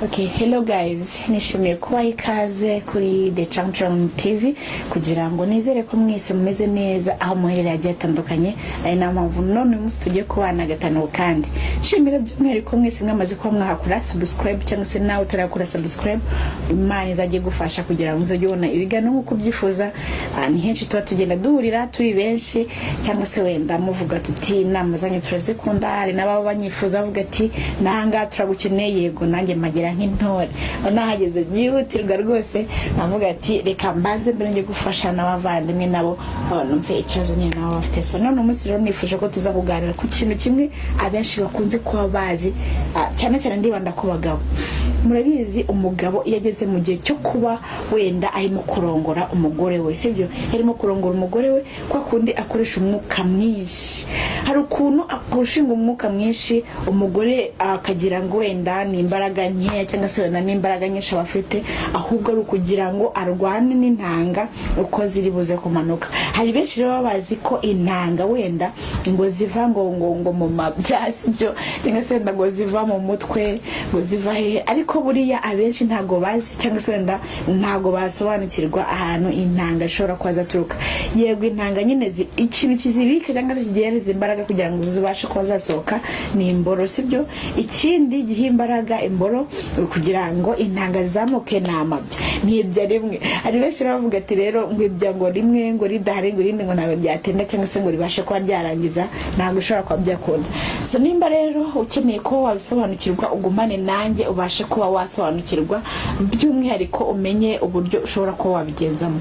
Okay, hello guys. Nishimiye kuba ikaze kuri The Champion TV kugira ngo nizere ko mwese mumeze neza aho muherera agiye atandukanye. Ari na mpamvu none umunsi tugiye kubana gatanu kandi. Shimira by'umwihariko mwese mwamaze ko mwakora subscribe cyangwa se nawe utarakora subscribe. Imana izagiye gufasha kugira ngo uzajye ubona ibigano nkuko byifuza. Ni henshi tuba tugenda duhurira turi benshi cyangwa se wenda muvuga tuti inama zanyu turazikunda, hari n'ababa banyifuza bavuga ati nanga turagukeneye yego nanjye magera nk'intore nahageze byihutirwa rwose navuga ati reka mbanze mbere ngiye gufasha n'abavandimwe nabo numve ikibazo nyine nabo bafite. So none umunsi rero nifuje ko tuza kuganira ku kintu kimwe abenshi bakunze kuba bazi cyane cyane ndibanda ku bagabo. Murabizi umugabo yageze mu gihe cyo kuba wenda arimo kurongora umugore we, sibyo? Arimo kurongora umugore we kwa kundi akoresha umwuka mwinshi. Hari ukuntu akurushinga umwuka mwinshi umugore akagira ngo wenda ni imbaraga nke cyangwa se wenda n'imbaraga nyinshi abafite, ahubwo ari ukugira ngo arwane n'intanga uko ziri buze kumanuka. Hari benshi rero bazi ko intanga wenda ngo ziva ngo mu mabyasi byo cyangwa se wenda ngo ziva mu mutwe ngo ziva he, ariko buriya abenshi ntago bazi cyangwa se wenda ntago basobanukirwa ahantu intanga ishobora kwaza turuka. Yego intanga nyine ikintu kizibika cyangwa se kigereza imbaraga kugira ngo zibashe kuba zasohoka ni imboro, sibyo? Ikindi gihimbaraga imboro kugira ngo intanga zamuke namabye nibyo rimwe. Ari benshi bavuga ati rero ngo ibya ngo rimwe ngo ridahari ngo rindi ngo ntago byatenda cyangwa se ngo ribashe kuba ryarangiza ntago ushobora kuba byakunda. So nimba rero ukeneye ko wabisobanukirwa ugumane nanjye ubashe kuba wasobanukirwa by'umwihariko umenye uburyo ushobora kuba wabigenzamo.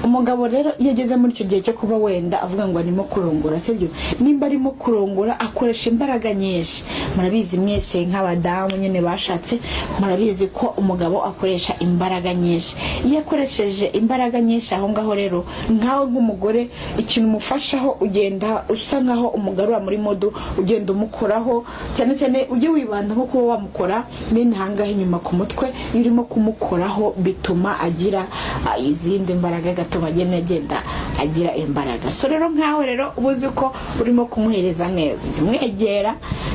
Umugabo rero yageze muri icyo gihe cyo kuba wenda avuga ngo arimo kurongora, sibyo? Nimba arimo kurongora akoresha imbaraga nyinshi. Murabizi mwese nk'abadamu nyine bashatse murabizi ko umugabo akoresha imbaraga nyinshi. Iyo akoresheje imbaraga nyinshi aho ngaho rero nkaho nk'umugore ikintu umufashaho ugenda usa nkaho umugarura muri modo ugenda umukoraho cyane cyane ujye wibanda nko kuba wamukora n'intanga inyuma ku mutwe. Irimo kumukoraho bituma agira izindi mbaraga bagenda agira imbaraga. So rero nkawe rero ubuzi ko urimo kumuhereza neza umwegera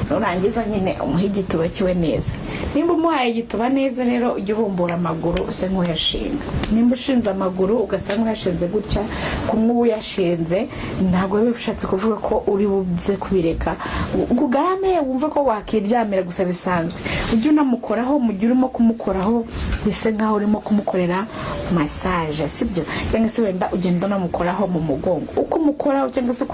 nurangiza nyine umuhe igituba kiwe neza. Nimba umuhaye igituba neza rero ujye ubumbura amaguru use nk'uyashinga. Nimba ushinze amaguru ugasanga uyashinze gutya kumwe uyashinze ntabwo bifashatse kuvuga ko uri buze kubireka ugarame wumva ko wakiryamira gusa bisanzwe. Ujye unamukoraho mu gihe urimo kumukoraho bise nkaho urimo kumukorera massage, sibyo? Cyangwa se wenda ugenda namukoraho mu mugongo uko umukoraho cyangwa se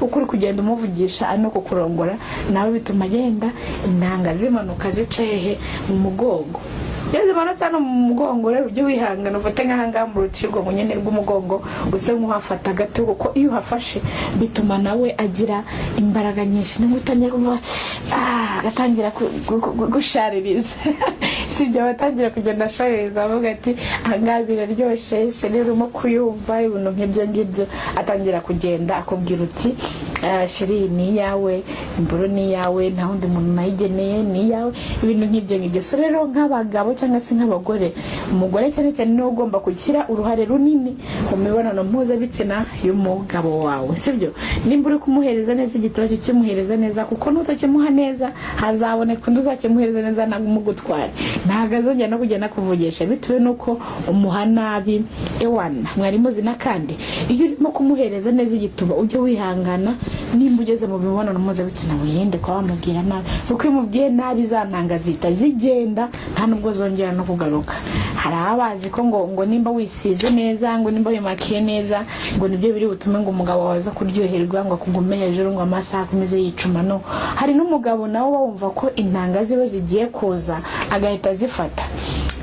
ukuri kugenda umuvugisha ano kukurongora nawe bituma agenda intanga zimanuka zica hehe mu mugongo. Yeze manota no mu mugongo rero ujye wihangana ufate nk'ahanga mu rutirwa mu nyene rw'umugongo use nk'uhafata gato kuko iyo uhafashe bituma nawe agira imbaraga nyinshi n'umutangira kuva gatangira gushaririza sibyo batangira kugenda shaririza avuga ati angabira ryoshe rero mo kuyumva ibintu nk'ibyo ngibyo atangira kugenda akubwira uti sheri ni yawe imboro ni yawe nta wundi muntu nayigeneye ni yawe ibintu nk'ibyo ngibyo. So rero nk'abagabo cyangwa se nk'abagore umugore cyane cyane no ugomba kugira uruhare runini mu mibonano mpuzabitsina y'umugabo wawe, sibyo? Nimba uri kumuhereza neza igitoro kimuhereza neza kuko nutakimuha neza hazaboneka undi uzakimuhereza neza namugutwara ntago azongera no kugenda kuvugisha bituwe nuko umuha nabi. Ewana mwarimu zina kandi iyo urimo kumuhereza neza igituba ujye wihangana. Nimba ugeze mu mibonano mpuzabitsina wirinde kwa wamubwira nabi kuko iyo umubwiye nabi zantanga zita zigenda nta nubwo zongera no kugaruka. Hari abazi ko ngo nimba wisize neza ngo nimba wimakiye neza ngo nibyo biri butume ngo umugabo waza kuryoherwa ngo akugume hejuru ngo amasaha akomeze yicuma. No, hari n'umugabo nawe wumva ko intanga ziwe zigiye koza agahita zifata.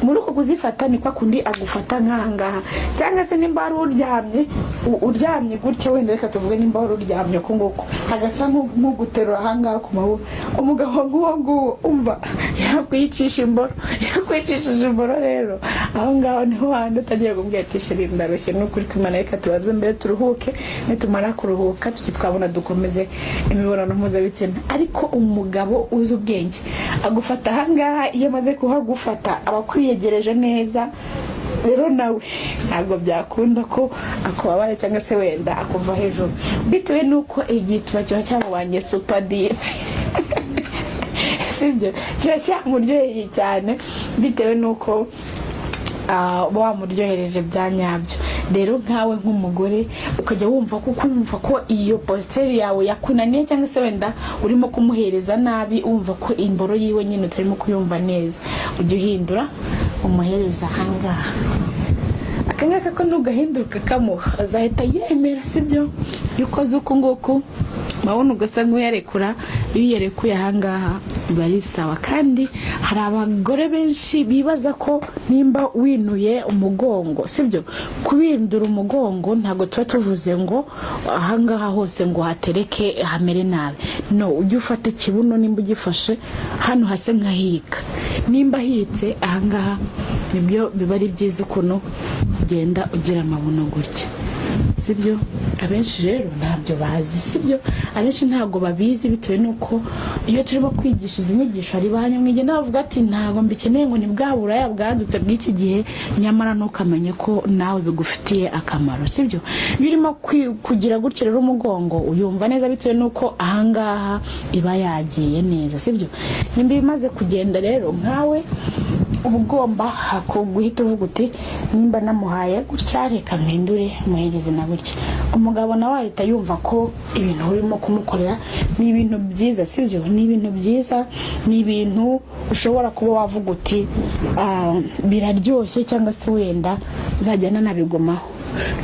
Muri uko kuzifata ni kwa kundi agufata nkangaha cyangwa se nimba ari uryamye gutya wenda reka tuvuge nimba ari uryamye ko nguko agasa nk'uguterura hangaha ku mahuru umugabo nguwo umva yakwicisha imboro rero aho ngaho niho handi utagiye kubwira ati sheri ndarushye n'ukuri kw'Imana reka tubanze mbere turuhuke nitumara kuruhuka twabona dukomeze imibonano mpuzabitsina. Ariko umugabo uzi ubwenge agufata hangaha iyo amaze kuhagufata abakwiyegereje neza rero nawe ntabwo byakunda ko akubabara cyangwa se wenda akuva hejuru bitewe nuko igituba kiba cyamubanye super deep sibyo kiba cyamuryoheye cyane bitewe nuko wamuryohereje bya nyabyo. Rero nkawe nk'umugore ukajya wumva ko iyo positeri yawe yakunaniye cyangwa se wenda urimo kumuhereza nabi, wumva ko imboro yiwe nyine utarimo kuyumva neza, ujya uhindura umuhereza ahangaha. Akangaka ko nugahinduka kamuha azahita yemera, sibyo? Yukoze uko nguko mabona ugasa nk'uyarekura. Iyo yarekuye ahangaha biba ari sawa. Kandi hari abagore benshi bibaza ko nimba winuye umugongo, sibyo? Kubindura umugongo ntago tuba tuvuze ngo ahangaha hose ngo hatereke hamere nabi. No, ujye ufata ikibuno nimba ugifashe hano hase nkahika. Nimba hitse ahangaha nibyo biba ari byiza kuno genda ugira amabuno gutya, sibyo? Abenshi rero ntabyo bazi, sibyo? Abenshi ntago babizi bitewe nuko iyo turimo kwigisha izi nyigisho ari banyamwige navuga ati ntago mbikeneye ngo ni bwa buraya bwadutse bw'iki gihe, nyamara ntukamenye ko nawe bigufitiye akamaro, sibyo? Birimo kugira gutya rero umugongo uyumva neza bitewe nuko ahangaha iba yagiye neza, sibyo? Nimba bimaze kugenda rero nkawe ubugomba guhita uvuga uti nimba namuhaye gutya reka mpindure muhereze na gutya. Umugabo nawe ahita yumva ko ibintu urimo kumukorera ni ibintu byiza, sibyo? Ni ibintu byiza, ni ibintu ushobora kuba wavuga uti biraryoshye cyangwa se wenda nzajyana nabigomaho.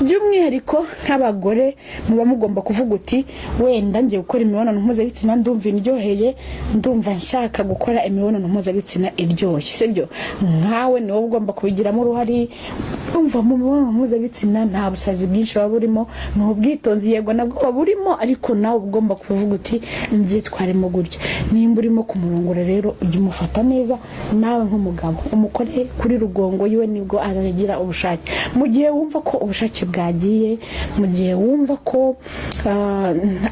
By'umwihariko nk'abagore muba mugomba kuvuga uti wenda ngiye gukora imibonano mpuzabitsina ndumva indyoheye, ndumva nshaka gukora imibonano mpuzabitsina iryoshye, sibyo? Nkawe niwe ugomba kubigiramo uruhare. Umva mu mibonano mpuzabitsina nta busazi bwinshi baba burimo, ni ubwitonzi yego nabwo baba burimo, ariko nawe ugomba kuvuga uti nzitwaremo gutya. Nimba urimo kumurongora rero ujye umufata neza nawe nk'umugabo, umukore kuri rugongo yiwe nibwo azagira ubushake. Mu gihe wumva ko ubushake bwagiye, mu gihe wumva ko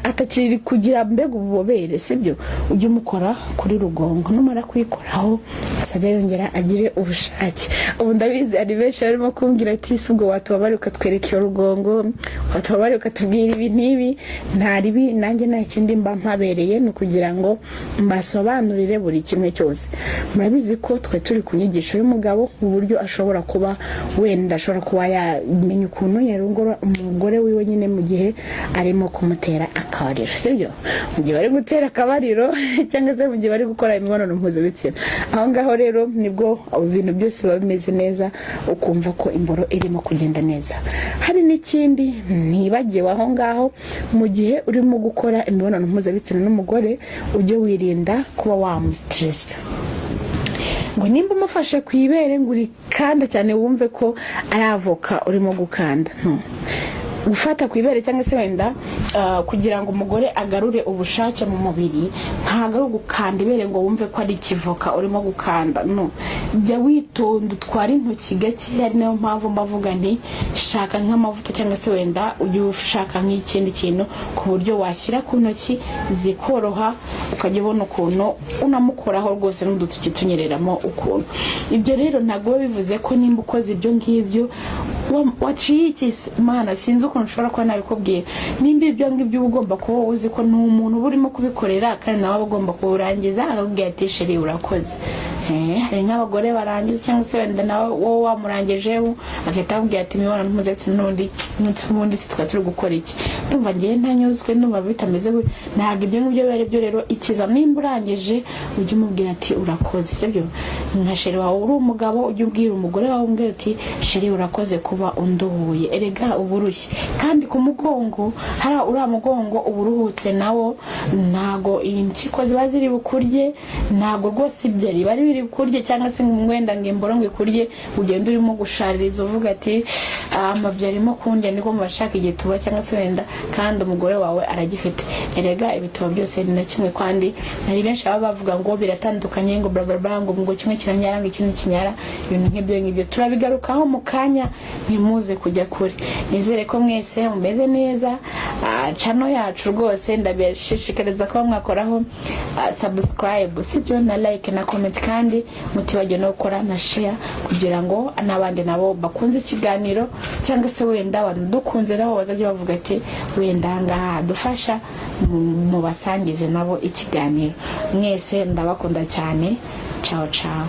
atakiri kugira mbega ububobere, sibyo? Ujye umukora kuri rugongo, numara kwikoraho asajya yongera agire ubushake. Ubu ndabizi ari benshi barimo kumbwira ati subwo watubabare ukatwereka iyo rugongo, watubabare ukatubwira ibi n'ibi. Ntaribi nanjye nta kindi mba mpabereye ni kugira ngo mbasobanurire buri kimwe cyose. Murabizi ko twe turi ku nyigisho y'umugabo uburyo ashobora kuba wenda ashobora kuba yamenya ukuntu yarongora umugore wiwe nyine mu gihe arimo kumutera akabariro, sibyo? Mu gihe bari gutera akabariro cyangwa se mu gihe bari gukora imibonano mpuzabitsina, aho ngaho rero nibwo ibintu byose biba bimeze neza, ukumva ko imboro irimo kugenda neza. Hari n'ikindi ntibagiwe aho ngaho, mu gihe urimo gukora imibonano mpuzabitsina n'umugore ujye wirinda kuba wamustressa. Ngo nimba umufashe ku ibere ngo urikanda cyane wumve ko ari avoka urimo gukanda. Gufata ku ibere cyangwa se wenda kugira ngo umugore agarure ubushake mu mubiri, ntago ari gukanda ibere ngo wumve ko ari ikivoka urimo gukanda. No, jya witonda utwara intoki gake. Ari nayo mpamvu mbavuga nti shaka nk'amavuta cyangwa se wenda ujye ushaka nk'ikindi kintu ku buryo washyira ku ntoki zikoroha, ukajya ubona ukuntu unamukoraho rwose n'udutoki tunyereramo ukuntu. Ibyo rero ntago bivuze ko nimba ukoze ibyo ngibyo waciye ikisi. Mana sinzi ukuntu ushobora kuba nabikubwira. Nimba ibyo ngibyo ugomba kuba uzi ko ni umuntu urimo kubikorera kandi nawe ugomba kurangiza akakubwira ati sheri urakoze. Hari nk'abagore barangiza cyangwa se wenda nawe wowe wamurangijeho agahita akubwira ati imibonano mpuzabitsina n'ubundi si twa turi gukora iki. Ndumva ngiye ntanyuzwe, ndumva bitameze gutya. Ntabwo ibyo ngibyo biba ari byo rero. Ikiza nimba urangije ujye umubwira ati urakoze, sibyo? Nka sheri wawe uri umugabo ujye ubwira umugore wawe umbwira ati sheri urakoze kuba unduhuye. Erega uburushye kandi ku mugongo hari uriya mugongo uburuhutse nawo ntago impyiko ziba ziri bukurye, ntago rwose ibyo riba ari biri bukurye cyangwa se ngwenda ngemboro ngo ikurye ugenda urimo gushaririza uvuga ati amabyarimo kundya niko mubashaka igituba cyangwa se wenda kandi umugore wawe aragifite. Erega ibituba byose ni na kimwe, kandi hari benshi baba bavuga ngo biratandukanye ngo bla bla bla ngo kimwe kiranyara ngo ikindi kinyara. Ibintu nk'ibyo ngibyo turabigarukaho mu kanya, ntimuze kujya kure. Nizere ko mwese umeze neza. Channel yacu rwose ndabashishikariza ko mwakoraho subscribe, sibyo, na like na comment, kandi mutibajye no gukora na share kugira ngo n'abandi nabo bakunze ikiganiro cyangwa se wenda abantu dukunze nabo bazajya bavuga ati wenda ngaha dufasha mu basangize nabo ikiganiro. Mwese ndabakunda cyane. Ciao ciao.